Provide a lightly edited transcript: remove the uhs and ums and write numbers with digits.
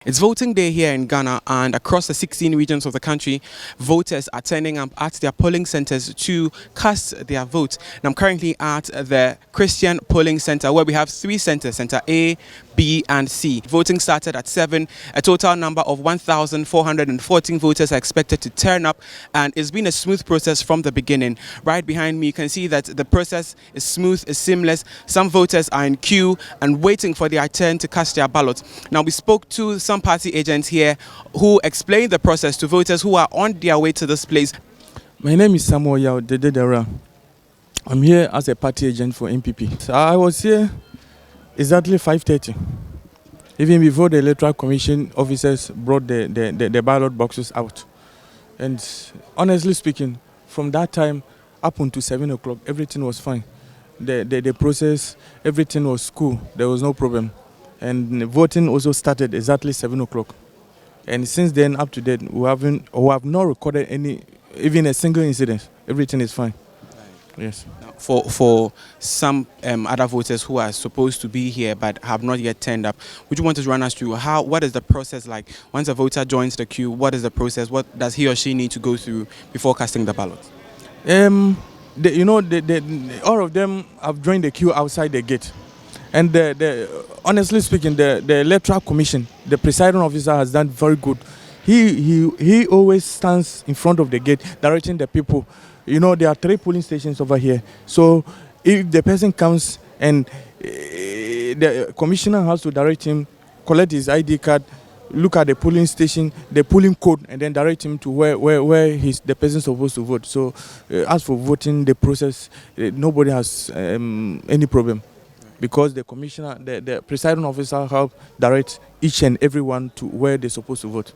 It's voting day here in Ghana, and across the 16 regions of the country, voters are turning up at their polling centers to cast their vote. And I'm currently at the Christian Polling Center, where we have three centers, Center A, B, and C. Voting started at 7. A total number of 1,414 voters are expected to turn up, and it's been a smooth process from the beginning. Right behind me, you can see that the process is smooth, is seamless. Some voters are in queue and waiting for their turn to cast their ballot. Now, we spoke to some party agents here who explained the process to voters who are on their way to this place. My name is Samuel Yao Dededera. I'm here as a party agent for NPP. So I was here exactly 5:30, even before the Electoral Commission officers brought the ballot boxes out. And honestly speaking, from that time up until 7 o'clock, everything was fine. The process, everything was cool. There was no problem. And voting also started exactly 7 o'clock. And since then, up to date, we have not recorded even a single incident. Everything is fine. Yes. Now, for some other voters who are supposed to be here but have not yet turned up, would you want to run us through what is the process like? Once a voter joins the queue, what is the process? What does he or she need to go through before casting the ballot? All of them have joined the queue outside the gate. And honestly speaking, the Electoral Commission, the presiding officer, has done very good. He always stands in front of the gate, directing the people. You know, there are 3 polling stations over here. So if the person comes and the commissioner has to direct him, collect his ID card, look at the polling station, the polling code, and then direct him to where the person is supposed to vote. So as for voting, the process, nobody has any problem. Because the commissioner, the presiding officer help direct each and everyone to where they're supposed to vote.